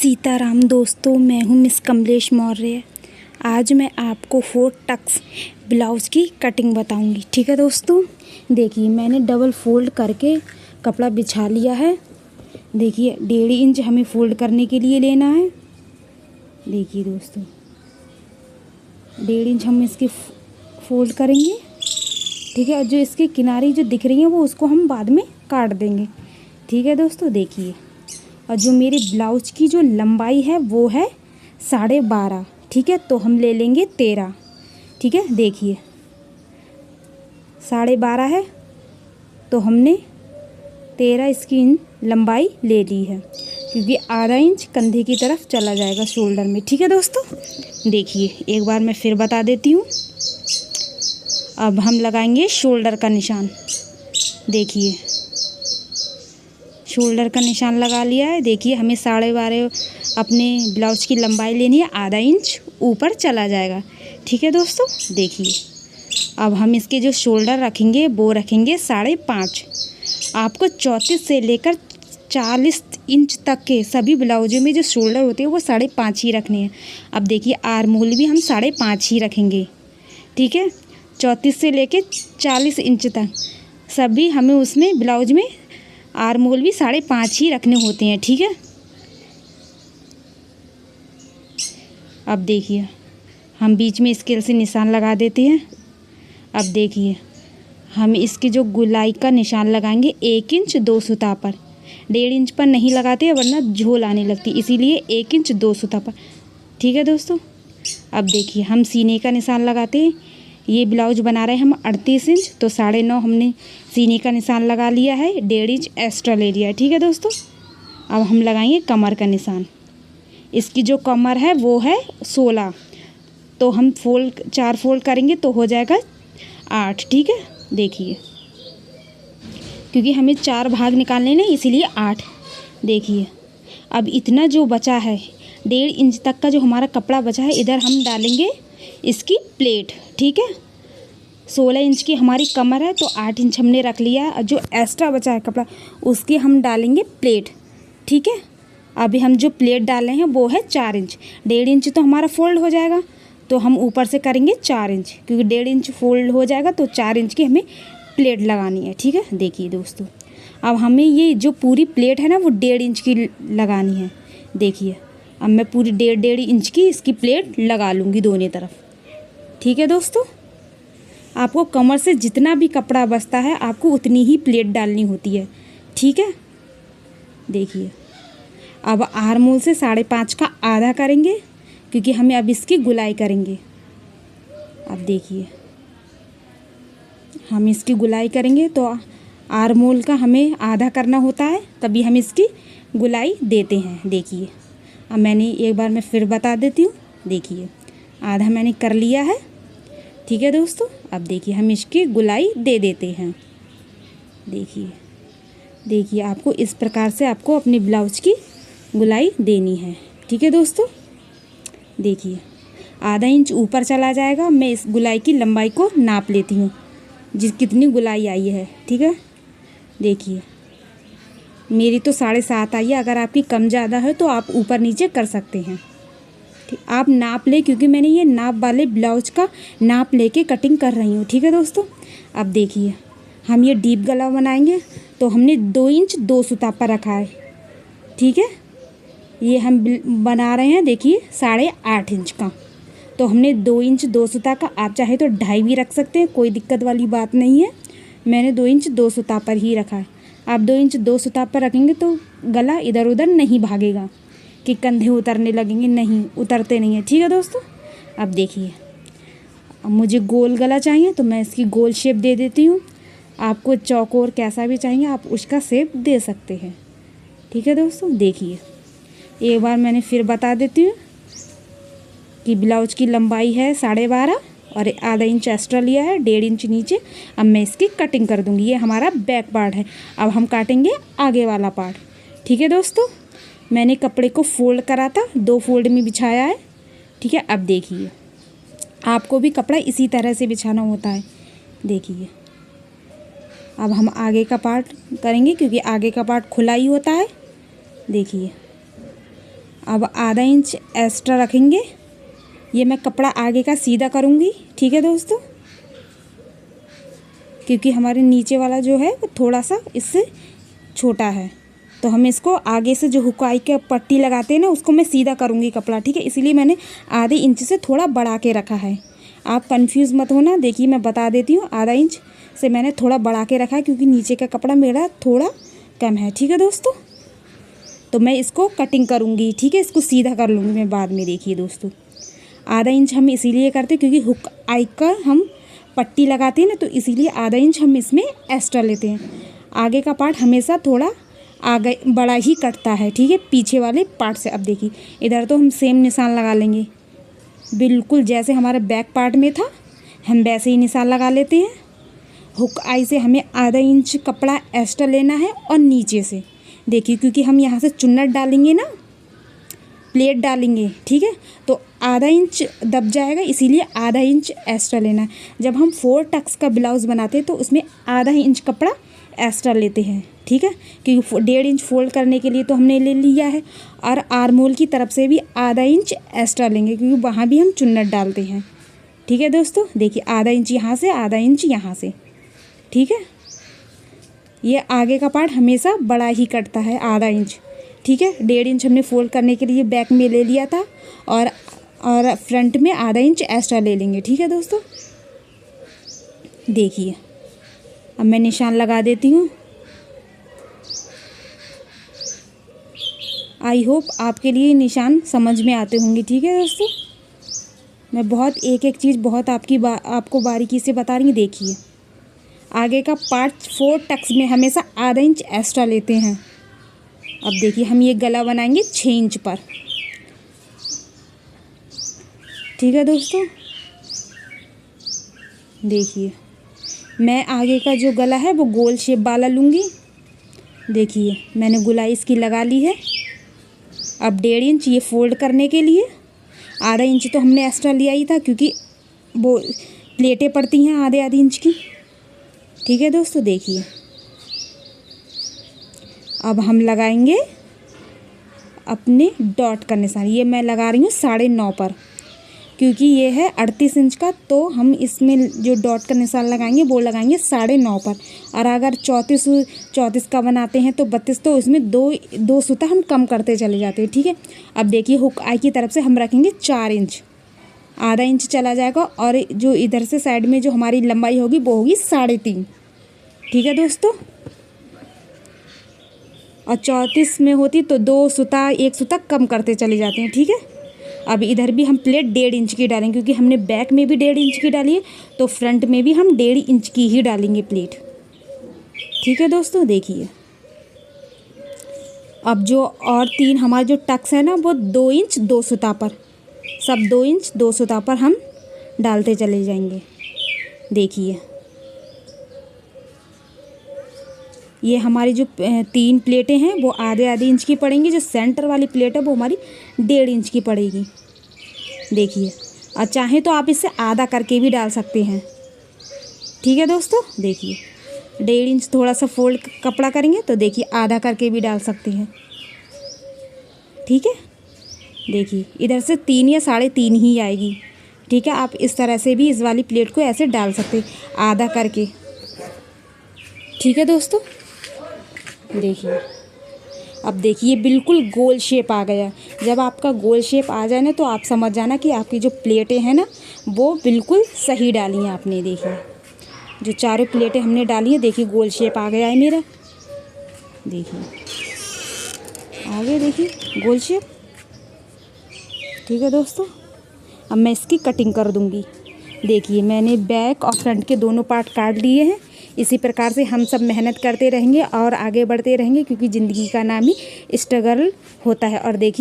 सीताराम दोस्तों, मैं हूं मिस कमलेश मौर्य। आज मैं आपको 4 टक्स ब्लाउज़ की कटिंग बताऊंगी। ठीक है दोस्तों, देखिए मैंने डबल फोल्ड करके कपड़ा बिछा लिया है। देखिए 1.5 इंच हमें फोल्ड करने के लिए लेना है। देखिए दोस्तों 1.5 इंच हम इसकी फोल्ड करेंगे। ठीक है, और जो इसकी किनारी जो दिख रही है वो उसको हम बाद में काट देंगे। ठीक है दोस्तों, देखिए और जो मेरे ब्लाउज की जो लंबाई है वो है 12.5। ठीक है, तो हम ले लेंगे 13। ठीक है, देखिए 12.5 है तो हमने 13 इसकी लंबाई ले ली है, क्योंकि आधा इंच कंधे की तरफ चला जाएगा शोल्डर में। ठीक है दोस्तों, देखिए एक बार मैं फिर बता देती हूँ। अब हम लगाएंगे शोल्डर का निशान। देखिए शोल्डर का निशान लगा लिया है। देखिए हमें 12.5 अपने ब्लाउज की लंबाई लेनी है, आधा इंच ऊपर चला जाएगा। ठीक है दोस्तों, देखिए अब हम इसके जो शोल्डर रखेंगे वो रखेंगे 5.5। आपको 34 से लेकर 40 इंच तक के सभी ब्लाउजों में जो शोल्डर होते हैं वो 5.5 ही रखने हैं। अब देखिए आर्म होल भी हम 5.5 ही रखेंगे। ठीक है, 34 से लेकर 40 इंच तक सभी हमें उसमें ब्लाउज में आर्म होल भी 5.5 ही रखने होते हैं। ठीक है, अब देखिए हम बीच में स्केल से निशान लगा देते हैं। अब देखिए हम इसकी जो गुलाई का निशान लगाएंगे 1 इंच 2 सुता पर। 1.5 इंच पर नहीं लगाते वरना झोल आने लगती, इसीलिए 1 इंच 2 सुता पर। ठीक है दोस्तों, अब देखिए हम सीने का निशान लगाते हैं। ये ब्लाउज बना रहे हैं हम 38 इंच, तो 9.5 हमने सीने का निशान लगा लिया है, 1.5 इंच एक्स्ट्रा ले लिया है। ठीक है दोस्तों, अब हम लगाएंगे कमर का निशान। इसकी जो कमर है वो है 16, तो हम 4 फोल्ड करेंगे तो हो जाएगा 8। ठीक है, देखिए क्योंकि हमें 4 भाग निकालने हैं इसीलिए 8। देखिए अब इतना जो बचा है 1.5 इंच तक का जो हमारा कपड़ा बचा है, इधर हम डालेंगे इसकी प्लेट। ठीक है, 16 इंच की हमारी कमर है तो 8 इंच हमने रख लिया है, और जो एक्स्ट्रा बचा है कपड़ा उसकी हम डालेंगे प्लेट। ठीक है, अभी हम जो प्लेट डाले हैं वो है 4 इंच। 1.5 इंच तो हमारा फोल्ड हो जाएगा, तो हम ऊपर से करेंगे 4 इंच, क्योंकि 1.5 इंच फोल्ड हो जाएगा तो 4 इंच की हमें प्लेट लगानी है। ठीक है, देखिए दोस्तों अब हमें ये जो पूरी प्लेट है ना वो 1.5 इंच की लगानी है। देखिए अब मैं पूरी 1.5 इंच की इसकी प्लेट लगा लूँगी दोनों तरफ। ठीक है दोस्तों, आपको कमर से जितना भी कपड़ा बचता है आपको उतनी ही प्लेट डालनी होती है। ठीक है, देखिए अब आर्म होल से 5.5 का आधा करेंगे, क्योंकि हमें अब इसकी गुलाई करेंगे। अब देखिए हम इसकी गुलाई करेंगे तो आर्म होल का हमें आधा करना होता है, तभी हम इसकी गुलाई देते हैं। देखिए अब मैंने एक बार मैं फिर बता देती हूँ। देखिए आधा मैंने कर लिया है। ठीक है दोस्तों, अब देखिए हम इसकी गुलाई दे देते हैं। देखिए आपको इस प्रकार से आपको अपने ब्लाउज की गुलाई देनी है। ठीक है दोस्तों, देखिए आधा इंच ऊपर चला जाएगा। मैं इस गुलाई की लंबाई को नाप लेती हूँ कितनी गुलाई आई है। ठीक है, देखिए मेरी तो 7.5 आई है। अगर आपकी कम ज़्यादा है तो आप ऊपर नीचे कर सकते हैं। ठीक, आप नाप ले, क्योंकि मैंने ये नाप वाले ब्लाउज का नाप लेके कटिंग कर रही हूँ। ठीक है दोस्तों, अब देखिए हम ये डीप गला बनाएंगे तो हमने 2 इंच 2 सुता पर रखा है। ठीक है, ये हम बना रहे हैं देखिए 8.5 इंच का, तो हमने 2 इंच 2 सुता का, आप चाहे तो 2.5 भी रख सकते हैं, कोई दिक्कत वाली बात नहीं है। मैंने 2 इंच 2 सुता पर ही रखा है। आप 2 इंच 2 सुता पर रखेंगे तो गला इधर उधर नहीं भागेगा कि कंधे उतरने लगेंगे, नहीं उतरते नहीं है। ठीक है दोस्तों, अब देखिए अब मुझे गोल गला चाहिए तो मैं इसकी गोल शेप दे देती हूँ। आपको चौकोर कैसा भी चाहिए आप उसका शेप दे सकते हैं। ठीक है दोस्तों, देखिए एक बार मैंने फिर बता देती हूँ कि ब्लाउज की लंबाई है 12.5 और आधा इंच एक्स्ट्रा लिया है, 1.5 इंच नीचे। अब मैं इसकी कटिंग कर दूँगी। ये हमारा बैक पार्ट है, अब हम काटेंगे आगे वाला पार्ट। ठीक है दोस्तों, मैंने कपड़े को फोल्ड करा था, 2 फोल्ड में बिछाया है। ठीक है, अब देखिए आपको भी कपड़ा इसी तरह से बिछाना होता है। देखिए अब हम आगे का पार्ट करेंगे, क्योंकि आगे का पार्ट खुला ही होता है। देखिए अब आधा इंच एक्स्ट्रा रखेंगे। ये मैं कपड़ा आगे का सीधा करूँगी, ठीक है दोस्तों, क्योंकि हमारे नीचे वाला जो है वो थोड़ा सा इससे छोटा है, तो हम इसको आगे से जो हुकाई के पट्टी लगाते हैं ना उसको मैं सीधा करूँगी कपड़ा, ठीक है। इसीलिए मैंने आधे इंच से थोड़ा बढ़ा के रखा है। आप कंफ्यूज मत होना, देखिए मैं बता देती हूँ, आधा इंच से मैंने थोड़ा बढ़ा के रखा है क्योंकि नीचे का कपड़ा मेरा थोड़ा कम है, ठीक है दोस्तों। तो मैं इसको कटिंग करूँगी, ठीक है, इसको सीधा कर लूँगी मैं बाद में। देखिए दोस्तों, आधा इंच हम इसीलिए करते हैं क्योंकि हुक आई का हम पट्टी लगाते हैं ना, तो इसीलिए आधा इंच हम इसमें एक्स्ट्रा लेते हैं। आगे का पार्ट हमेशा थोड़ा आगे बड़ा ही कटता है, ठीक है, पीछे वाले पार्ट से। अब देखिए इधर तो हम सेम निशान लगा लेंगे, बिल्कुल जैसे हमारे बैक पार्ट में था हम वैसे ही निशान लगा लेते हैं। हुक आई से हमें आधा इंच कपड़ा एक्स्ट्रा लेना है और नीचे से देखिए, क्योंकि हम यहाँ से चुन्नट डालेंगे ना, प्लेट डालेंगे, ठीक है, तो आधा इंच दब जाएगा, इसीलिए आधा इंच एक्स्ट्रा लेना है। जब हम 4 टक्स का ब्लाउज़ बनाते हैं तो उसमें आधा इंच कपड़ा एक्स्ट्रा लेते हैं, ठीक है, क्योंकि 1.5 इंच फोल्ड करने के लिए तो हमने ले लिया है, और आर्मोल की तरफ से भी आधा इंच एक्स्ट्रा लेंगे क्योंकि वहाँ भी हम चुन्नट डालते हैं, ठीक है दोस्तों। देखिए आधा इंच यहाँ से, आधा इंच यहाँ से, ठीक है। ये आगे का पार्ट हमेशा बड़ा ही कटता है, आधा इंच, ठीक है। 1.5 इंच हमने फोल्ड करने के लिए बैक में ले लिया था, और फ्रंट में आधा इंच एक्स्ट्रा ले लेंगे, ठीक है दोस्तों। देखिए अब मैं निशान लगा देती हूँ। आई होप आपके लिए निशान समझ में आते होंगे, ठीक है दोस्तों। मैं बहुत एक एक चीज़ बहुत आपको बारीकी से बता रही हूँ। देखिए आगे का पार्ट 4 टक्स में हमेशा आधा इंच एक्स्ट्रा लेते हैं। अब देखिए हम ये गला बनाएंगे 6 इंच पर, ठीक है दोस्तों। देखिए मैं आगे का जो गला है वो गोल शेप वाला लूँगी। देखिए मैंने गुलाई इसकी लगा ली है। अब 1.5 इंच ये फोल्ड करने के लिए, आधा इंच तो हमने एक्स्ट्रा लिया ही था क्योंकि वो प्लेटें पड़ती हैं आधे इंच की, ठीक है दोस्तों। देखिए अब हम लगाएंगे अपने डॉट का निशान। ये मैं लगा रही हूँ 9.5 पर, क्योंकि ये है 38 इंच का, तो हम इसमें जो डॉट का निशान लगाएंगे वो लगाएंगे 9.5 पर। और अगर 34 का बनाते हैं तो 32, तो इसमें दो सूता हम कम करते चले जाते हैं, ठीक है। अब देखिए हुक आई की तरफ से हम रखेंगे 4 इंच, आधा इंच चला जाएगा, और जो इधर से साइड में जो हमारी लंबाई होगी वो होगी 3.5, ठीक है दोस्तों। और 34 में होती तो 1 सूता कम करते चले जाते हैं, ठीक है। अब इधर भी हम प्लेट 1.5 इंच की डालेंगे क्योंकि हमने बैक में भी 1.5 इंच की डाली है, तो फ्रंट में भी हम 1.5 इंच की ही डालेंगे प्लेट, ठीक है दोस्तों। देखिए अब जो और 3 हमारे जो टक्स है ना वो 2 इंच 2 सूता पर, सब 2 इंच 2 सूता पर हम डालते चले जाएंगे। देखिए ये हमारी जो 3 प्लेटें हैं वो आधे इंच की पड़ेंगी। जो सेंटर वाली प्लेट है वो हमारी 1.5 इंच की पड़ेगी। देखिए और चाहे तो आप इससे आधा करके भी डाल सकते हैं, ठीक है दोस्तों। देखिए 1.5 इंच थोड़ा सा फोल्ड कपड़ा करेंगे तो देखिए आधा करके भी डाल सकते हैं, ठीक है। देखिए इधर से 3 या 3.5 ही आएगी, ठीक है। आप इस तरह से भी इस वाली प्लेट को ऐसे डाल सकते हैं आधा करके, ठीक है दोस्तों। देखिए अब देखिए बिल्कुल गोल शेप आ गया। जब आपका गोल शेप आ जाए ना तो आप समझ जाना कि आपकी जो प्लेटें हैं ना वो बिल्कुल सही डाली हैं आपने। देखिए जो चारों प्लेटें हमने डाली हैं, देखिए गोल शेप आ गया है मेरा। देखिए आगे देखिए गोल शेप, ठीक है दोस्तों। अब मैं इसकी कटिंग कर दूँगी। देखिए मैंने बैक और फ्रंट के दोनों पार्ट काट लिए हैं। इसी प्रकार से हम सब मेहनत करते रहेंगे और आगे बढ़ते रहेंगे, क्योंकि ज़िंदगी का नाम ही स्ट्रगल होता है। और देखिए